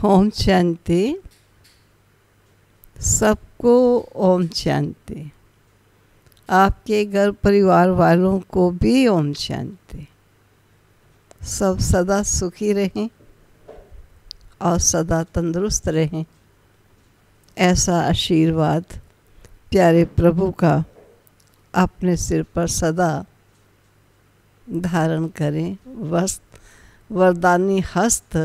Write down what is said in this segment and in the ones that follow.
ओम शांति। सबको ओम शांति। आपके घर परिवार वालों को भी ओम शांति। सब सदा सुखी रहें और सदा तंदुरुस्त रहें, ऐसा आशीर्वाद प्यारे प्रभु का अपने सिर पर सदा धारण करें। वरदानी हस्त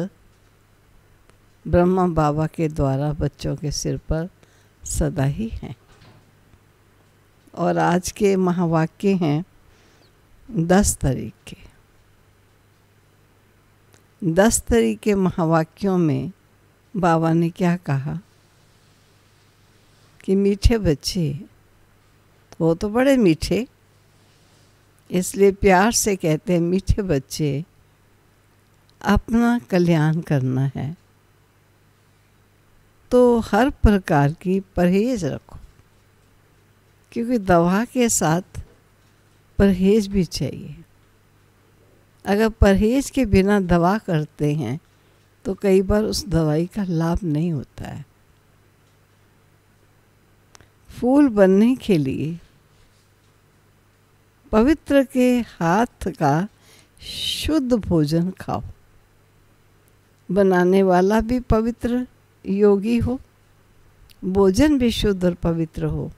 ब्रह्मा बाबा के द्वारा बच्चों के सिर पर सदा ही हैं। और आज के महावाक्य हैं 10 तारीख के। 10 तारीख के महावाक्यों में बाबा ने क्या कहा कि मीठे बच्चे, वो तो बड़े मीठे, इसलिए प्यार से कहते हैं मीठे बच्चे, अपना कल्याण करना है तो हर प्रकार की परहेज रखो, क्योंकि दवा के साथ परहेज भी चाहिए। अगर परहेज के बिना दवा करते हैं तो कई बार उस दवाई का लाभ नहीं होता है। फूल बनने के लिए पवित्र के हाथ का शुद्ध भोजन खाओ। बनाने वाला भी पवित्र योगी हो, भोजन भी शुद्ध और पवित्र हो,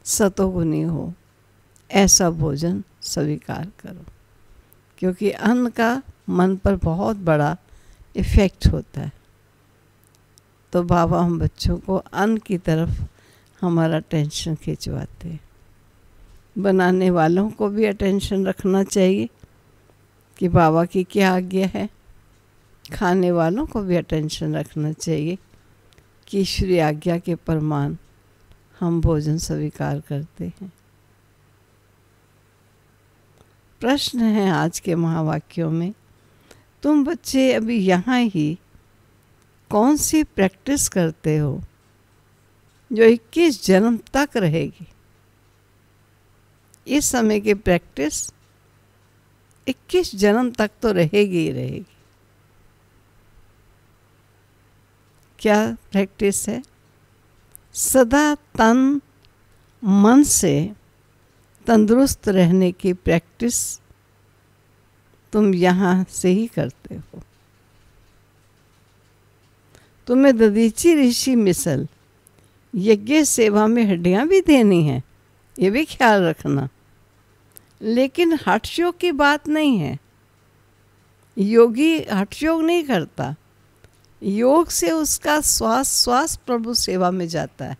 सतोगुणी हो, ऐसा भोजन स्वीकार करो, क्योंकि अन्न का मन पर बहुत बड़ा इफ़ेक्ट होता है। तो बाबा हम बच्चों को अन्न की तरफ हमारा अटेंशन खिंचवाते हैं। बनाने वालों को भी अटेंशन रखना चाहिए कि बाबा की क्या आज्ञा है। खाने वालों को भी अटेंशन रखना चाहिए कि ईश्वरी आज्ञा के प्रमाण हम भोजन स्वीकार करते हैं। प्रश्न है आज के महावाक्यों में, तुम बच्चे अभी यहाँ ही कौन सी प्रैक्टिस करते हो जो 21 जन्म तक रहेगी? इस समय की प्रैक्टिस 21 जन्म तक तो रहेगी ही रहेगी। क्या प्रैक्टिस है? सदा तन मन से तंदुरुस्त रहने की प्रैक्टिस तुम यहाँ से ही करते हो। तुम्हें दधीची ऋषि मिसल यज्ञ सेवा में हड्डियाँ भी देनी है, ये भी ख्याल रखना। लेकिन हठयोग की बात नहीं है। योगी हठयोग नहीं करता। योग से उसका श्वास प्रभु सेवा में जाता है।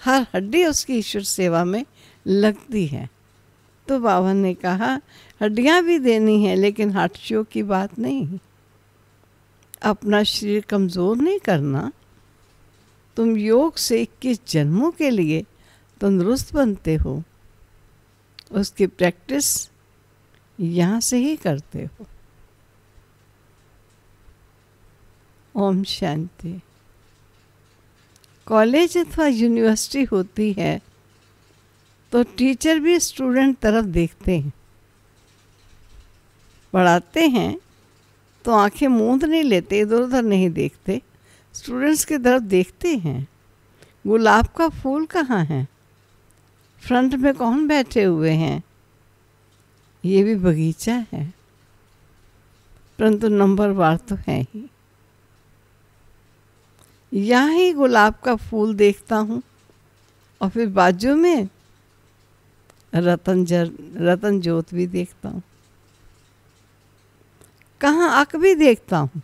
हर हड्डी उसकी ईश्वर सेवा में लगती है। तो बाबा ने कहा हड्डियाँ भी देनी है, लेकिन हठयोग की बात नहीं। अपना शरीर कमज़ोर नहीं करना। तुम योग से 21 जन्मों के लिए तंदुरुस्त बनते हो, उसकी प्रैक्टिस यहाँ से ही करते हो। ओम शांति। कॉलेज अथवा यूनिवर्सिटी होती है तो टीचर भी स्टूडेंट तरफ देखते हैं। पढ़ाते हैं तो आंखें मूंद नहीं लेते, इधर उधर नहीं देखते, स्टूडेंट्स की तरफ देखते हैं। गुलाब का फूल कहाँ है? फ्रंट में कौन बैठे हुए हैं? ये भी बगीचा है। परंतु नंबरवार तो है ही। यहाँ ही गुलाब का फूल देखता हूँ और फिर बाजू में रतन ज्योत भी देखता हूँ। कहाँ आँख भी देखता हूँ।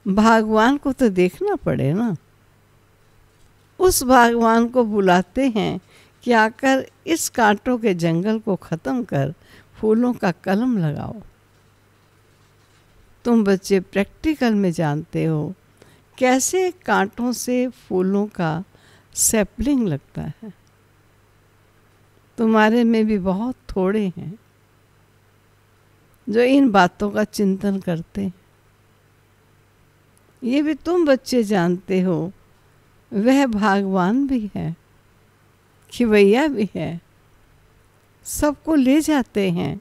भगवान को तो देखना पड़े ना। उस भगवान को बुलाते हैं कि आकर इस कांटों के जंगल को ख़त्म कर फूलों का कलम लगाओ। तुम बच्चे प्रैक्टिकल में जानते हो कैसे कांटों से फूलों का सैपलिंग लगता है। तुम्हारे में भी बहुत थोड़े हैं जो इन बातों का चिंतन करते हैं। ये भी तुम बच्चे जानते हो वह भगवान भी है, खिवैया भी है, सबको ले जाते हैं।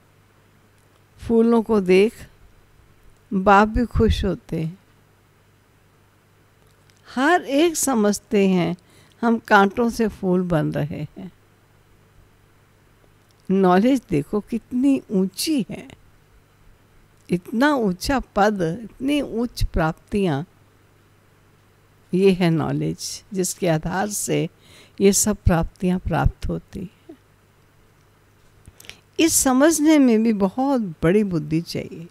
फूलों को देख बाप भी खुश होते हैं। हर एक समझते हैं हम कांटों से फूल बन रहे हैं। नॉलेज देखो कितनी ऊंची है, इतना ऊंचा पद, इतनी उच्च प्राप्तियां। ये है नॉलेज जिसके आधार से ये सब प्राप्तियां प्राप्त होती हैं। इस समझने में भी बहुत बड़ी बुद्धि चाहिए।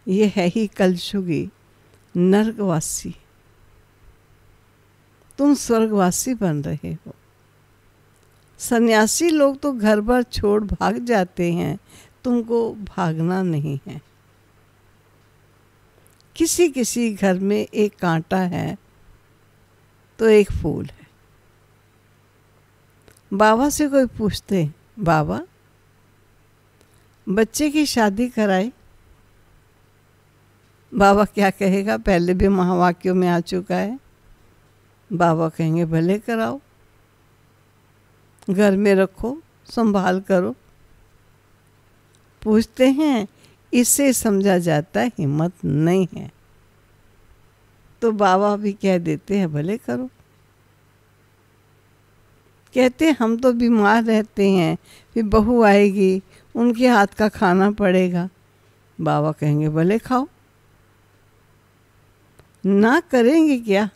ये है ही कलयुगी नरकवासी। तुम स्वर्गवासी बन रहे हो। सन्यासी लोग तो घर बार छोड़ भाग जाते हैं, तुमको भागना नहीं है। किसी किसी घर में एक कांटा है तो एक फूल है। बाबा से कोई पूछते, बाबा बच्चे की शादी कराए? बाबा क्या कहेगा? पहले भी महावाक्यों में आ चुका है। बाबा कहेंगे भले कराओ, घर में रखो, संभाल करो। पूछते हैं, इससे समझा जाता है हिम्मत नहीं है। तो बाबा भी कह देते हैं भले करो। कहते हम तो बीमार रहते हैं, फिर बहू आएगी, उनके हाथ का खाना पड़ेगा। बाबा कहेंगे भले खाओ। ना करेंगे क्या?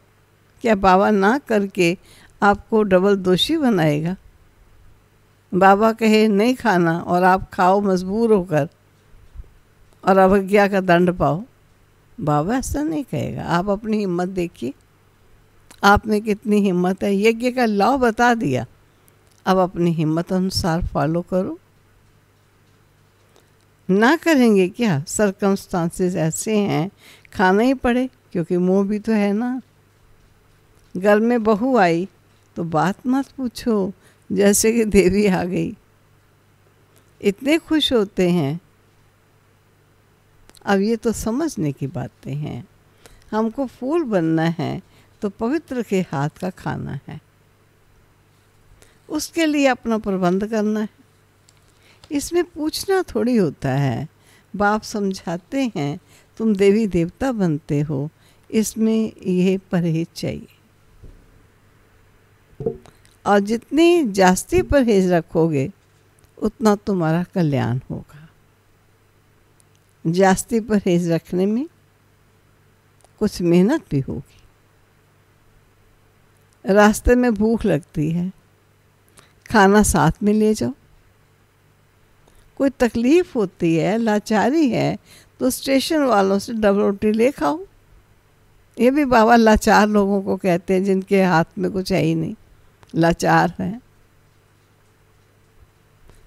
क्या बाबा ना करके आपको डबल दोषी बनाएगा? बाबा कहे नहीं खाना और आप खाओ मजबूर होकर और अवज्ञा का दंड पाओ, बाबा ऐसा नहीं कहेगा। आप अपनी हिम्मत देखिए, आप में कितनी हिम्मत है। यज्ञ का लॉ बता दिया, अब अपनी हिम्मत अनुसार फॉलो करो। ना करेंगे क्या? सरकमस्टांसेस ऐसे हैं, खाना ही पड़े, क्योंकि मोह भी तो है ना। घर में बहू आई तो बात मत पूछो, जैसे कि देवी आ गई। इतने खुश होते हैं। अब ये तो समझने की बातें हैं। हमको फूल बनना है तो पवित्र के हाथ का खाना है, उसके लिए अपना प्रबंध करना है। इसमें पूछना थोड़ी होता है। बाप समझाते हैं तुम देवी देवता बनते हो, इसमें यह परहेज चाहिए। और जितनी जास्ती परहेज रखोगे उतना तुम्हारा कल्याण होगा। जास्ती परहेज रखने में कुछ मेहनत भी होगी। रास्ते में भूख लगती है, खाना साथ में ले जाओ। कोई तकलीफ होती है, लाचारी है, तो स्टेशन वालों से डबल रोटी ले खाओ। ये भी बाबा लाचार लोगों को कहते हैं जिनके हाथ में कुछ है ही नहीं, लाचार है।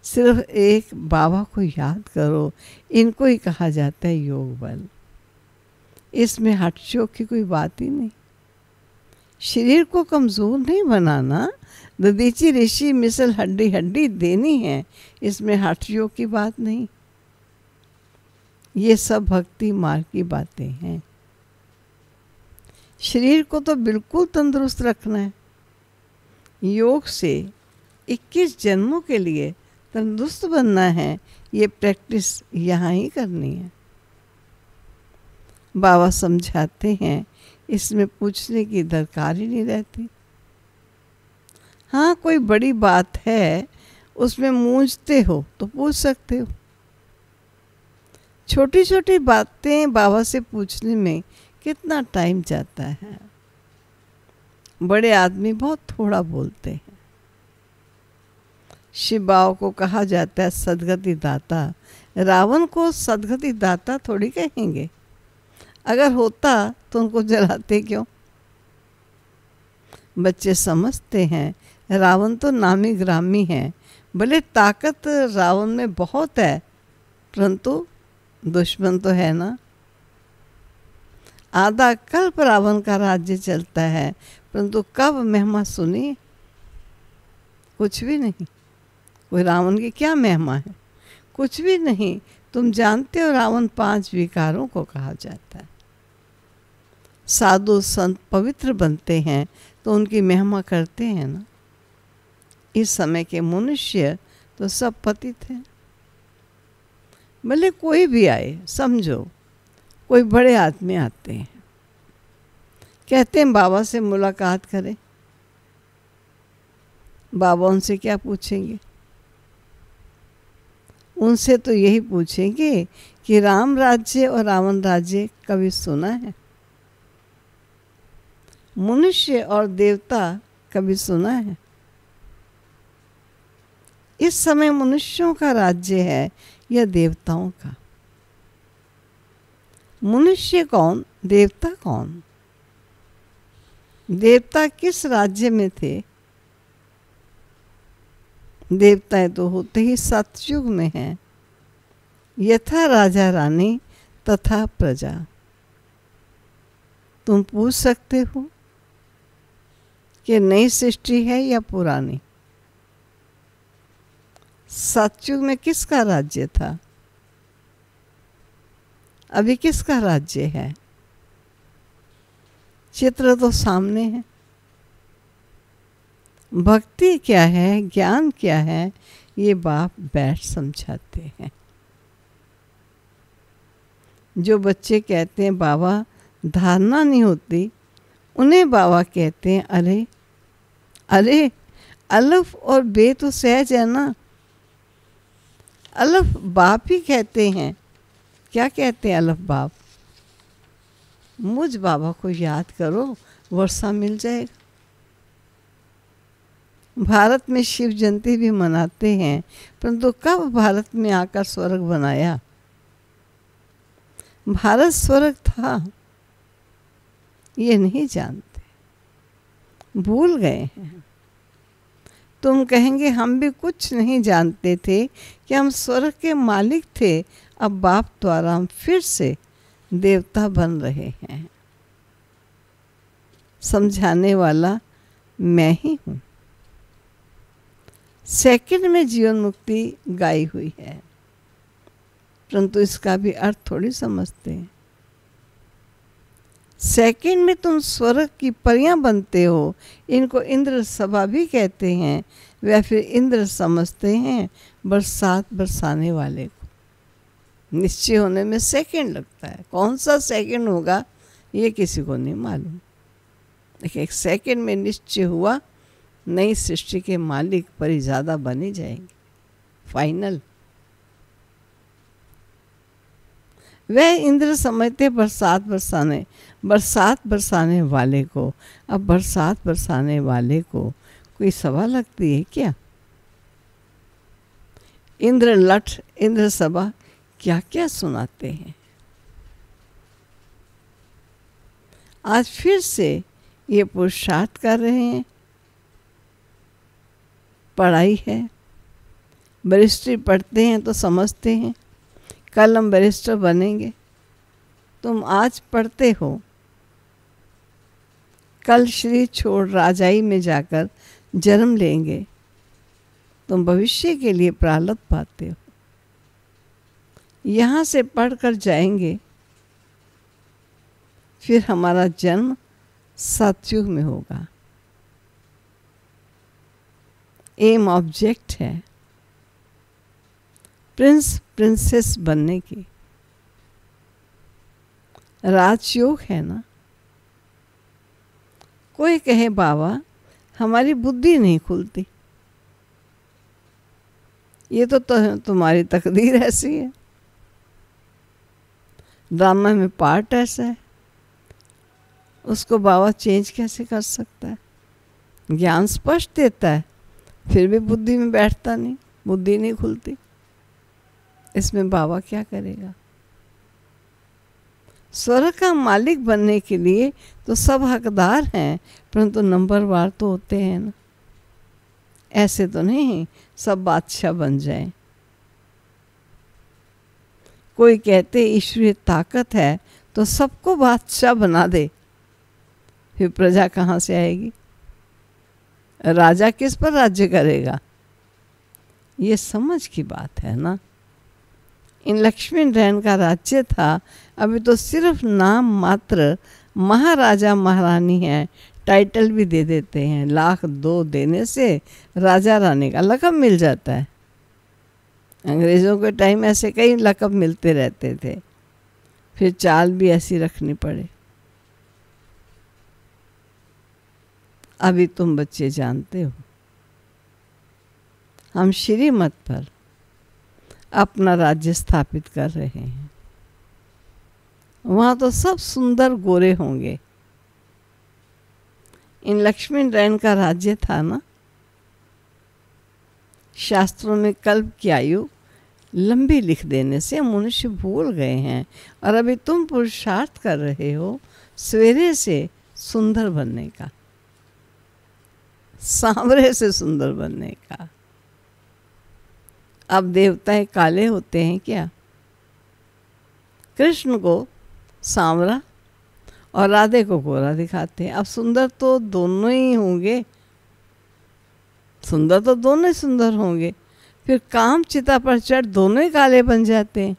सिर्फ एक बाबा को याद करो, इनको ही कहा जाता है योग बल। इसमें हटचोक की कोई बात ही नहीं। शरीर को कमज़ोर नहीं बनाना। दधीची ऋषि मिसल हड्डी हड्डी देनी है, इसमें हटचोक की बात नहीं। ये सब भक्ति मार्ग की बातें हैं। शरीर को तो बिल्कुल तंदुरुस्त रखना है। योग से 21 जन्मों के लिए तंदुरुस्त बनना है। ये प्रैक्टिस यहाँ ही करनी है। बाबा समझाते हैं, इसमें पूछने की दरकार ही नहीं रहती। हाँ, कोई बड़ी बात है, उसमें मूंझते हो तो पूछ सकते हो। छोटी छोटी बातें बाबा से पूछने में कितना टाइम जाता है। बड़े आदमी बहुत थोड़ा बोलते हैं। शिव बाबा को कहा जाता है सदगति दाता। रावण को सदगति दाता थोड़ी कहेंगे। अगर होता तो उनको जलाते क्यों? बच्चे समझते हैं रावण तो नामी ग्रामी है। भले ताकत रावण में बहुत है, परंतु दुश्मन तो है ना। आधा कल्प रावण का राज्य चलता है, परंतु कब महिमा सुनी? कुछ भी नहीं। कोई रावण की क्या महिमा है? कुछ भी नहीं। तुम जानते हो रावण 5 विकारों को कहा जाता है। साधु संत पवित्र बनते हैं तो उनकी महिमा करते हैं ना। इस समय के मनुष्य तो सब पतित हैं। भले कोई भी आए, समझो कोई बड़े आदमी आते हैं, कहते हैं बाबा से मुलाकात करें। बाबा उनसे क्या पूछेंगे? उनसे तो यही पूछेंगे कि राम राज्य और रावण राज्य कभी सुना है? मनुष्य और देवता कभी सुना है? इस समय मनुष्यों का राज्य है या देवताओं का? मनुष्य कौन, देवता कौन? देवता किस राज्य में थे? देवताएं तो होते ही सतयुग में हैं। यथा राजा रानी तथा प्रजा। तुम पूछ सकते हो कि नई सृष्टि है या पुरानी? सतयुग में किसका राज्य था? अभी किसका राज्य है? चित्र तो सामने है। भक्ति क्या है, ज्ञान क्या है, ये बाप बैठ समझाते हैं। जो बच्चे कहते हैं बाबा धारणा नहीं होती, उन्हें बाबा कहते हैं अरे अरे अलफ और बे तो सहज है ना। अलफ बाप ही कहते हैं। क्या कहते हैं अलफ बाप? मुझ बाबा को याद करो, वर्षा मिल जाएगा। भारत में शिव जयंती भी मनाते हैं, परंतु कब भारत में आकर स्वर्ग बनाया? भारत स्वर्ग था, ये नहीं जानते, भूल गए हैं। तुम कहेंगे हम भी कुछ नहीं जानते थे कि हम स्वर्ग के मालिक थे। अब बाप द्वारा हम फिर से देवता बन रहे हैं। समझाने वाला मैं ही हूँ। सेकंड में जीवन मुक्ति गाई हुई है, परंतु इसका भी अर्थ थोड़ी समझते हैं। सेकंड में तुम स्वर्ग की परियां बनते हो। इनको इंद्र सभा भी कहते हैं। वह फिर इंद्र समझते हैं बरसात बरसाने वाले को। निश्चय होने में सेकंड लगता है। कौन सा सेकंड होगा ये किसी को नहीं मालूम। लेकिन एक सेकंड में निश्चय हुआ, नई सृष्टि के मालिक परिज़ादा बने जाएंगे। फाइनल। वह इंद्र समझते बरसात बरसाने वाले को। अब बरसात बरसाने वाले को कोई सभा लगती है क्या? इंद्र लठ, इंद्र सभा क्या क्या सुनाते हैं। आज फिर से ये पुरुषार्थ कर रहे हैं। पढ़ाई है, बैरिस्ट्री पढ़ते हैं तो समझते हैं कल हम बैरिस्टर बनेंगे। तुम आज पढ़ते हो, कल शरीर छोड़ राजाई में जाकर जन्म लेंगे। तुम भविष्य के लिए प्रारब्ध पाते हो। यहाँ से पढ़कर जाएंगे, फिर हमारा जन्म सतयुग में होगा। एम ऑब्जेक्ट है प्रिंस प्रिंसेस बनने की। राजयोग है ना। कोई कहे बाबा हमारी बुद्धि नहीं खुलती। ये तो तुम्हारी तकदीर ऐसी है। ड्रामा में पार्ट ऐसा है, उसको बाबा चेंज कैसे कर सकता है? ज्ञान स्पष्ट देता है, फिर भी बुद्धि में बैठता नहीं, बुद्धि नहीं खुलती। इसमें बाबा क्या करेगा? स्वर्ग का मालिक बनने के लिए तो सब हकदार हैं, परंतु नंबरवार तो होते हैं ना। ऐसे तो नहीं सब बादशाह बन जाएं। कोई कहते ईश्वरीय ताकत है तो सबको बादशाह बना दे, फिर प्रजा कहाँ से आएगी? राजा किस पर राज्य करेगा? ये समझ की बात है ना। इन लक्ष्मी नारायण का राज्य था, अभी तो सिर्फ नाम मात्र महाराजा महारानी है, टाइटल भी दे देते हैं। 1,02,000 देने से राजा रानी का लक़ब मिल जाता है। अंग्रेज़ों के टाइम ऐसे कई लक़ब मिलते रहते थे, फिर चाल भी ऐसी रखनी पड़े। अभी तुम बच्चे जानते हो, हम श्रीमत पर अपना राज्य स्थापित कर रहे हैं। वहाँ तो सब सुंदर गोरे होंगे। इन लक्ष्मी नारायण का राज्य था ना। शास्त्रों में कल्प की आयु लंबी लिख देने से मनुष्य भूल गए हैं, और अभी तुम पुरुषार्थ कर रहे हो सवेरे से सुंदर बनने का, सांवरे से सुंदर बनने का। अब देवताएं काले होते हैं क्या? कृष्ण को सांवरा और राधे को गोरा दिखाते हैं। अब सुंदर तो दोनों ही होंगे, सुंदर तो दोनों ही सुंदर होंगे, फिर काम चिता पर चढ़ दोनों ही काले बन जाते हैं।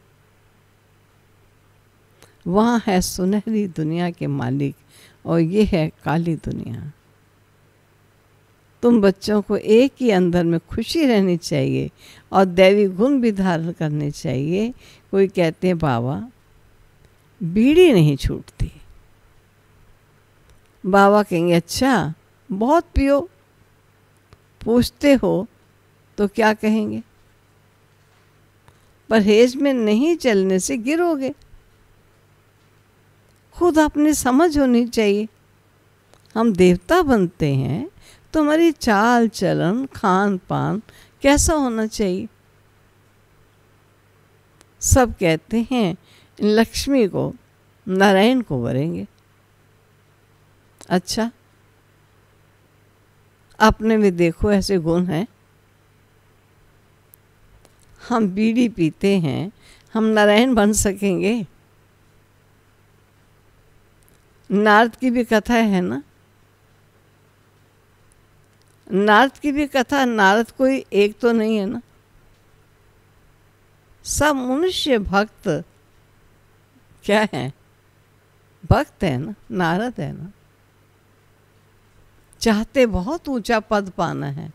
वहाँ है सुनहरी दुनिया के मालिक, और ये है काली दुनिया। तुम बच्चों को एक ही अंदर में खुशी रहनी चाहिए और दैवी गुण भी धारण करने चाहिए। कोई कहते हैं बाबा बीड़ी नहीं छूटती। बाबा कहेंगे अच्छा बहुत पियो। पूछते हो तो क्या कहेंगे? परहेज में नहीं चलने से गिरोगे। खुद अपनी समझ होनी चाहिए। हम देवता बनते हैं तो हमारी चाल चलन खान पान कैसा होना चाहिए? सब कहते हैं लक्ष्मी को नारायण को वरेंगे। अच्छा अपने में देखो ऐसे गुण हैं। हम बीड़ी पीते हैं, हम नारायण बन सकेंगे? नारद की भी कथा है ना। नारद की भी कथा, नारद कोई एक तो नहीं है ना। सब मनुष्य भक्त क्या है? भक्त है ना, नारद है ना। चाहते बहुत ऊंचा पद पाना है,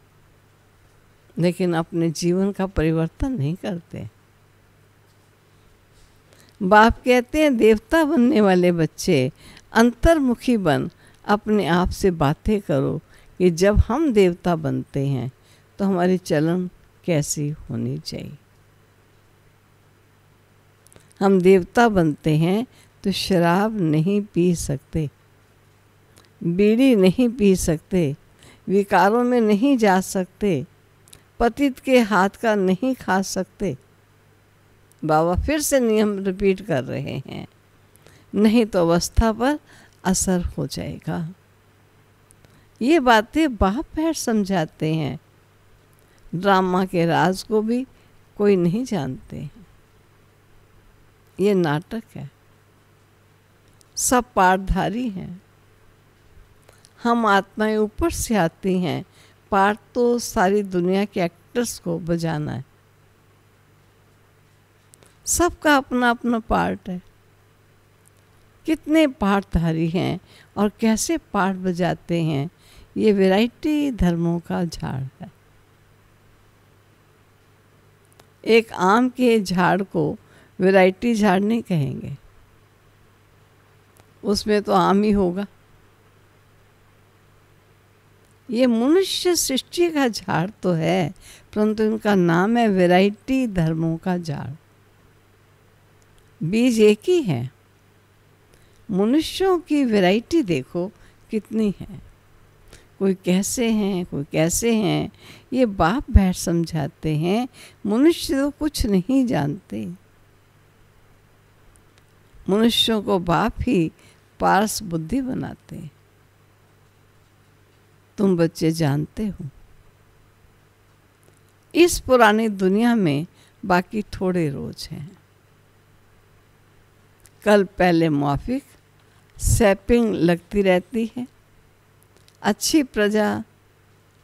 लेकिन अपने जीवन का परिवर्तन नहीं करते। बाप कहते हैं देवता बनने वाले बच्चे अंतर्मुखी बन अपने आप से बातें करो कि जब हम देवता बनते हैं तो हमारी चलन कैसी होनी चाहिए। हम देवता बनते हैं तो शराब नहीं पी सकते, बीड़ी नहीं पी सकते, विकारों में नहीं जा सकते, पतित के हाथ का नहीं खा सकते। बाबा फिर से नियम रिपीट कर रहे हैं, नहीं तो अवस्था पर असर हो जाएगा। ये बातें बाप बैठ समझाते हैं। ड्रामा के राज को भी कोई नहीं जानते हैं। ये नाटक है, सब पाठधारी हैं। हम आत्माएं ऊपर से आती हैं, पाठ तो सारी दुनिया के एक्टर्स को बजाना है। सबका अपना अपना पार्ट है। कितने पाठधारी हैं और कैसे पाठ बजाते हैं, ये वैरायटी धर्मों का झाड़ है। एक आम के झाड़ को वैरायटी झाड़ नहीं कहेंगे, उसमें तो आम ही होगा। ये मनुष्य सृष्टि का झाड़ तो है, परंतु इनका नाम है वैरायटी धर्मों का झाड़। बीज एक ही है। मनुष्यों की वैरायटी देखो कितनी है, कोई कैसे हैं, कोई कैसे हैं। ये बाप बैठ समझाते हैं, मनुष्य तो कुछ नहीं जानते। मनुष्यों को बाप ही पारस बुद्धि बनाते। तुम बच्चे जानते हो, इस पुरानी दुनिया में बाकी थोड़े रोज हैं। कल पहले मुआफिक सैपिंग लगती रहती है। अच्छी प्रजा,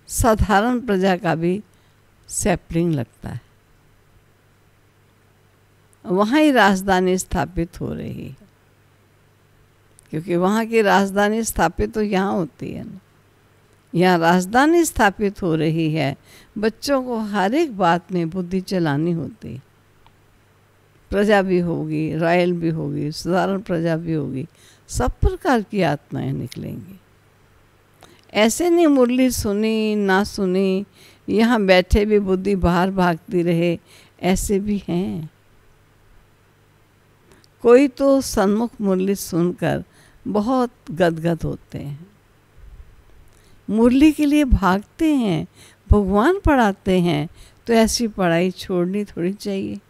साधारण प्रजा का भी सैपलिंग लगता है। वहाँ ही राजधानी स्थापित हो रही है, क्योंकि वहाँ की राजधानी स्थापित तो यहाँ होती है ना। यहाँ राजधानी स्थापित हो रही है। बच्चों को हर एक बात में बुद्धि चलानी होती है। प्रजा भी होगी, रॉयल भी होगी, साधारण प्रजा भी होगी, सब प्रकार की आत्माएं निकलेंगी। ऐसे नहीं मुरली सुनी ना सुनी, यहाँ बैठे भी बुद्धि बाहर भागती रहे, ऐसे भी हैं। कोई तो सन्मुख मुरली सुनकर बहुत गदगद होते हैं, मुरली के लिए भागते हैं, भगवान पढ़ाते हैं, तो ऐसी पढ़ाई छोड़नी थोड़ी चाहिए।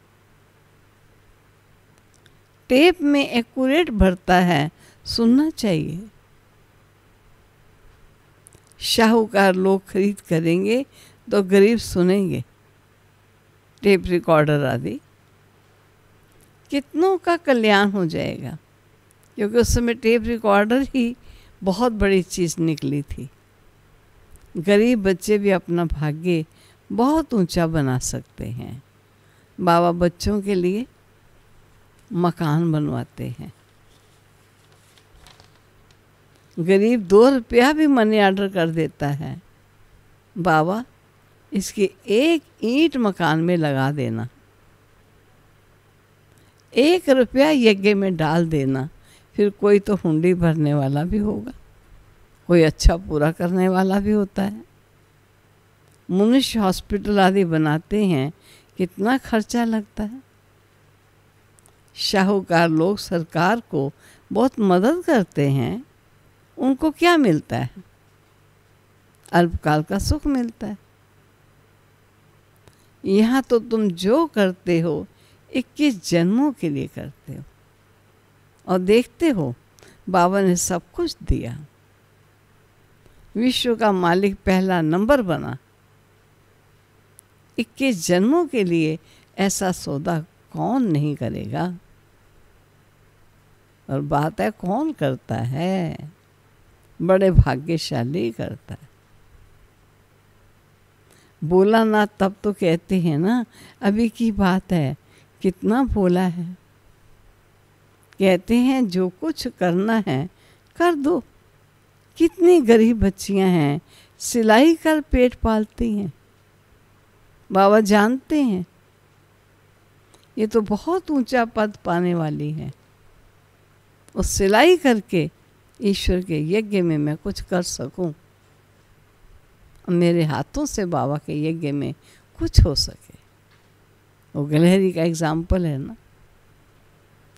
टेप में एक्यूरेट भरता है, सुनना चाहिए। शाहूकार लोग खरीद करेंगे तो गरीब सुनेंगे। टेप रिकॉर्डर आदि कितनों का कल्याण हो जाएगा, क्योंकि उस समय टेप रिकॉर्डर ही बहुत बड़ी चीज़ निकली थी। गरीब बच्चे भी अपना भाग्य बहुत ऊंचा बना सकते हैं। बाबा बच्चों के लिए मकान बनवाते हैं। गरीब 2 रुपया भी मनी ऑर्डर कर देता है, बाबा इसकी 1 ईंट मकान में लगा देना, 1 रुपया यज्ञ में डाल देना, फिर कोई तो हुंडी भरने वाला भी होगा, कोई अच्छा पूरा करने वाला भी होता है। मनुष्य हॉस्पिटल आदि बनाते हैं, कितना खर्चा लगता है। शाहूकार लोग सरकार को बहुत मदद करते हैं, उनको क्या मिलता है? अल्पकाल का सुख मिलता है। यहाँ तो तुम जो करते हो 21 जन्मों के लिए करते हो, और देखते हो बाबा ने सब कुछ दिया। विश्व का मालिक पहला नंबर बना। 21 जन्मों के लिए ऐसा सौदा कौन नहीं करेगा? और बात है कौन करता है? बड़े भाग्यशाली करता है। बोला ना तब तो कहते हैं ना, अभी की बात है, कितना बोला है। कहते हैं जो कुछ करना है कर दो। कितनी गरीब बच्चियां हैं, सिलाई कर पेट पालती हैं। बाबा जानते हैं ये तो बहुत ऊंचा पद पाने वाली है। उस सिलाई करके ईश्वर के यज्ञ में मैं कुछ कर सकूं, मेरे हाथों से बाबा के यज्ञ में कुछ हो सके। वो गिलहरी का एग्जाम्पल है ना।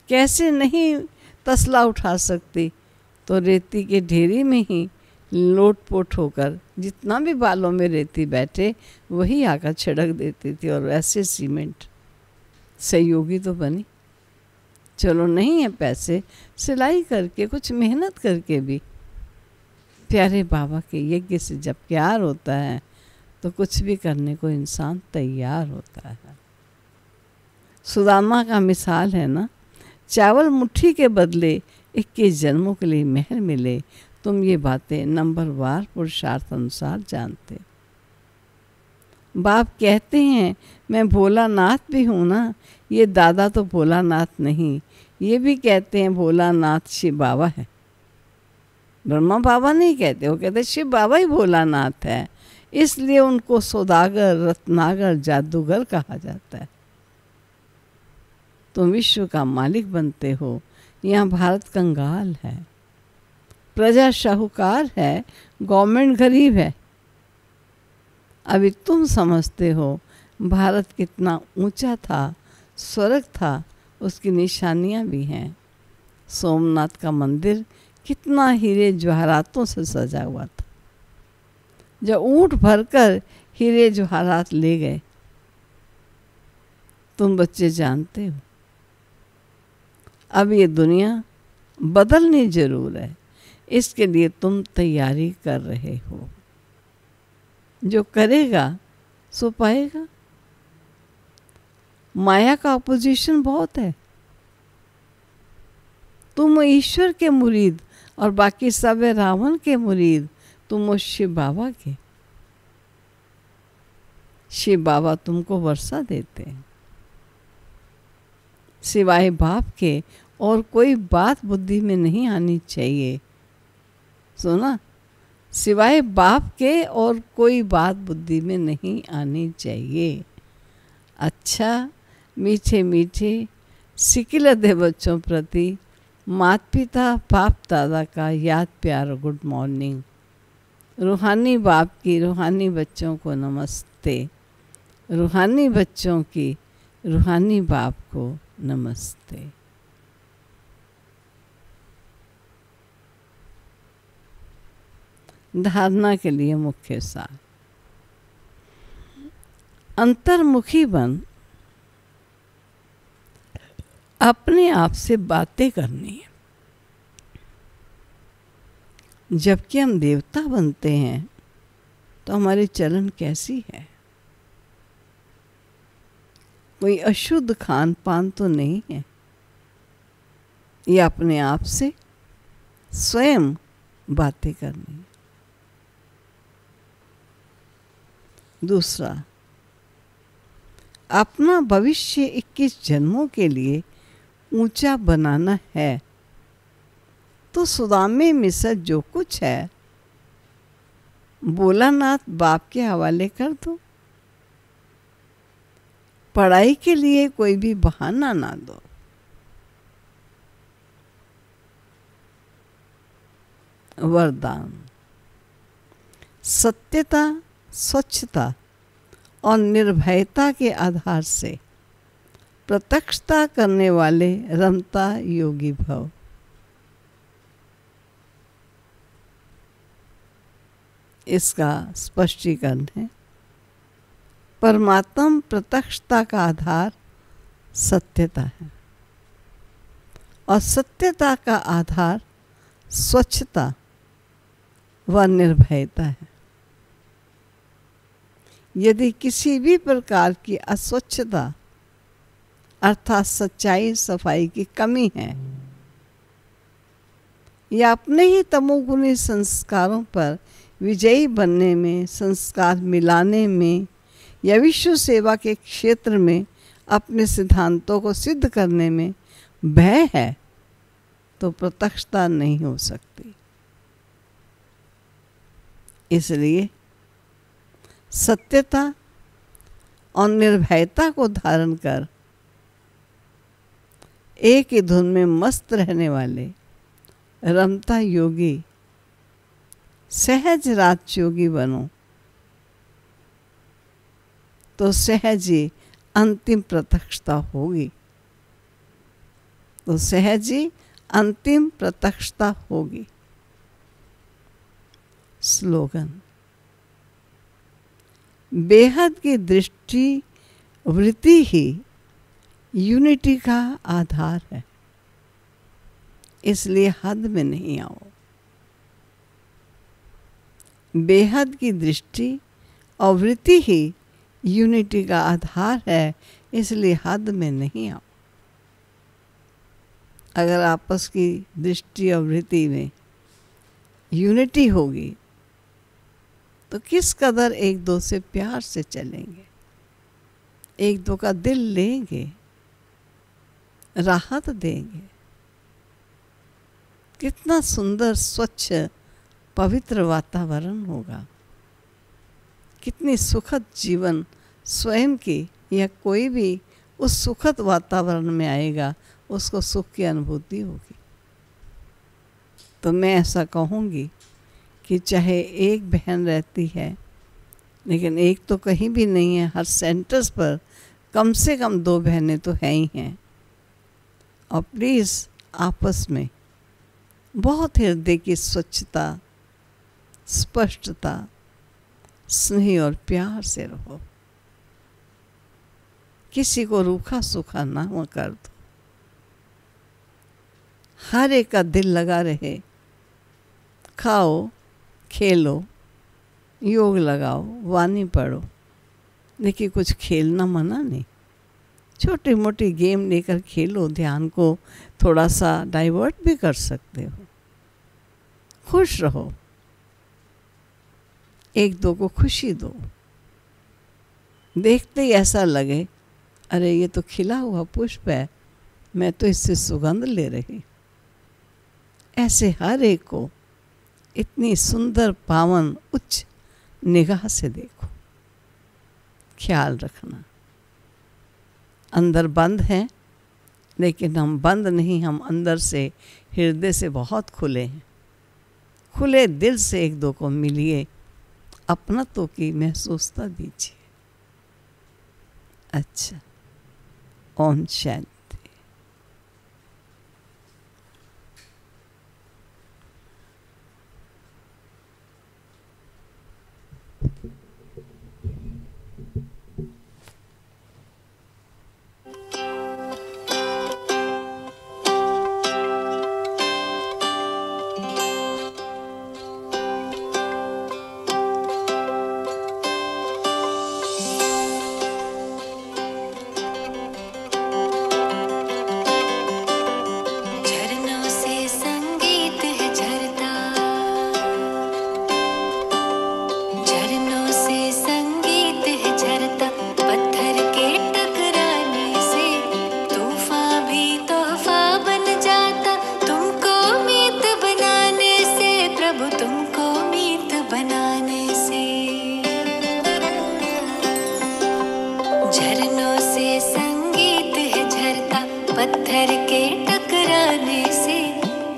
कैसे नहीं तसला उठा सकती, तो रेती के ढेरी में ही लोटपोट होकर जितना भी बालों में रेती बैठे वही आकर छिड़क देती थी, और वैसे सीमेंट सहयोगी तो बनी। चलो नहीं है पैसे, सिलाई करके कुछ मेहनत करके भी प्यारे बाबा के यज्ञ से जब प्यार होता है तो कुछ भी करने को इंसान तैयार होता है। सुदामा का मिसाल है ना, चावल मुट्ठी के बदले 21 जन्मों के लिए महल मिले। तुम ये बातें नंबरवार पुरुषार्थ अनुसार जानते। बाप कहते हैं मैं भोलानाथ भी हूँ ना। ये दादा तो भोलानाथ नहीं, ये भी कहते हैं भोलानाथ शिव बाबा है। ब्रह्मा बाबा नहीं कहते, वो कहते शिव बाबा ही भोलानाथ है। इसलिए उनको सौदागर, रत्नागर, जादूगर कहा जाता है। तुम विश्व का मालिक बनते हो। यहाँ भारत कंगाल है, प्रजा शाहूकार है, गवर्नमेंट गरीब है। अभी तुम समझते हो भारत कितना ऊंचा था, स्वर्ग था, उसकी निशानियाँ भी हैं। सोमनाथ का मंदिर कितना हीरे जवाहरातों से सजा हुआ था। जब ऊँट भरकर हीरे जवाहरात ले गए, तुम बच्चे जानते हो। अब ये दुनिया बदलनी जरूर है, इसके लिए तुम तैयारी कर रहे हो। जो करेगा सो पाएगा। माया का अपोजिशन बहुत है। तुम ईश्वर के मुरीद और बाकी सब है रावण के मुरीद। तुम हो शिव बाबा के। शिव बाबा तुमको वर्षा देते हैं। सिवाय बाप के और कोई बात बुद्धि में नहीं आनी चाहिए। सुना, सिवाय बाप के और कोई बात बुद्धि में नहीं आनी चाहिए। अच्छा, मीठे मीठे सिकिलत है बच्चों प्रति माता पिता बाप दादा का याद प्यार गुड मॉर्निंग। रूहानी बाप की रूहानी बच्चों को नमस्ते। रूहानी बच्चों की रूहानी बाप को नमस्ते। धारणा के लिए मुख्य सार। अंतर्मुखी बन अपने आप से बातें करनी है। जबकि हम देवता बनते हैं तो हमारी चलन कैसी है? कोई अशुद्ध खान पान तो नहीं है। ये अपने आप से स्वयं बातें करनी। दूसरा, अपना भविष्य 21 जन्मों के लिए ऊंचा बनाना है तो सुदामे मिसर जो कुछ है भोलानाथ बाप के हवाले कर दो। पढ़ाई के लिए कोई भी बहाना ना दो। वरदान। सत्यता, स्वच्छता और निर्भयता के आधार से प्रत्यक्षता करने वाले रमता योगी भव। इसका स्पष्टीकरण है। परमात्म प्रत्यक्षता का आधार सत्यता है और सत्यता का आधार स्वच्छता व निर्भयता है। यदि किसी भी प्रकार की अस्वच्छता अर्थात सच्चाई सफाई की कमी है या अपने ही तमोगुणी संस्कारों पर विजयी बनने में, संस्कार मिलाने में या विश्व सेवा के क्षेत्र में अपने सिद्धांतों को सिद्ध करने में भय है तो प्रत्यक्षता नहीं हो सकती। इसलिए सत्यता और निर्भयता को धारण कर एक ही धुन में मस्त रहने वाले रमता योगी सहज राजयोगी बनो तो सहज ही अंतिम प्रत्यक्षता होगी। तो सहज ही अंतिम प्रत्यक्षता होगी। स्लोगन। बेहद की दृष्टि वृत्ति ही यूनिटी का आधार है। इसलिए हद में नहीं आओ। बेहद की दृष्टि और वृत्ति ही यूनिटी का आधार है, इसलिए हद में नहीं आओ। अगर आपस की दृष्टि और वृत्ति में यूनिटी होगी तो किस कदर एक दो से प्यार से चलेंगे, एक दो का दिल लेंगे, राहत देंगे। कितना सुंदर स्वच्छ पवित्र वातावरण होगा। कितनी सुखद जीवन स्वयं की या कोई भी उस सुखद वातावरण में आएगा, उसको सुख की अनुभूति होगी। तो मैं ऐसा कहूँगी कि चाहे एक बहन रहती है लेकिन एक तो कहीं भी नहीं है, हर सेंटर्स पर कम से कम 2 बहनें तो हैं ही हैं। और प्लीज़ आपस में बहुत हृदय की स्वच्छता, स्पष्टता, स्नेह और प्यार से रहो। किसी को रूखा सूखा ना कर दो। हर एक का दिल लगा रहे। खाओ, खेलो, योग लगाओ, वाणी पढ़ो, लेकिन कुछ खेलना मना नहीं। छोटी मोटी गेम लेकर खेलो, ध्यान को थोड़ा सा डाइवर्ट भी कर सकते हो। खुश रहो, एक दो को खुशी दो। देखते ही ऐसा लगे, अरे ये तो खिला हुआ पुष्प है, मैं तो इससे सुगंध ले रही। ऐसे हर एक को इतनी सुंदर, पावन, उच्च निगाह से देखो। ख्याल रखना, अंदर बंद हैं, लेकिन हम बंद नहीं, हम अंदर से, हृदय से बहुत खुले हैं। खुले दिल से एक दो को मिलिए, अपनत्व की महसूसता दीजिए। अच्छा, ओम शांति। पत्थर के टकराने से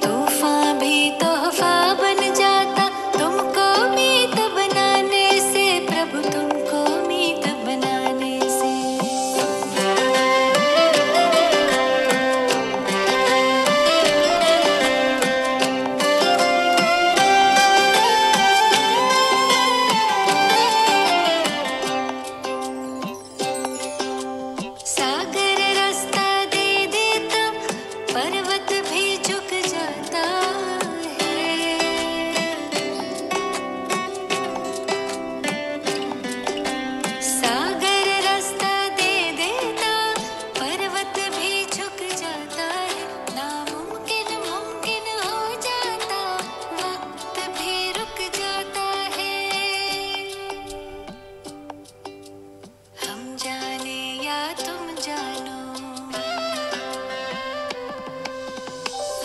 तूफान भी तोहफा बन जाता, तुमको मीत बनाने से प्रभु, तुमको मीत बनाने से। सागर रास्ता दे देता, पर्वत भी झुक जाता है। सागर रास्ता दे देता, पर्वत भी झुक जाता है। नामुमकिन मुमकिन हो जाता, वक्त भी रुक जाता है। हम जाने या तुम जानो,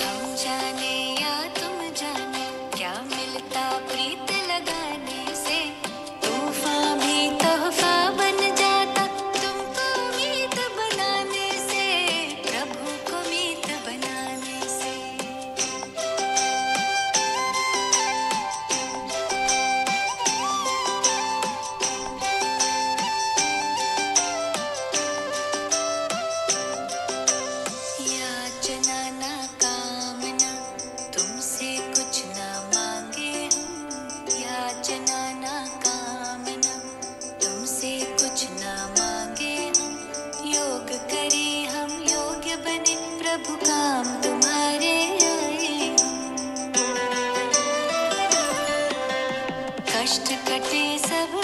हम जाने या तुम जानो, क्या मिलता प्रीत लगाने से। तूफान भी तोहफा बन जाता, तुमको मीत बनाने से, प्रभु को मीत बनाने से। याचना ना कामना, तुमसे कुछ ना मांगे हम। याचना ना कामना, तुमसे कुछ ना मांगे हम। योग करे हम, योग्य बने, प्रभु काम तुम्हारे आए हम। कष्ट कटे सब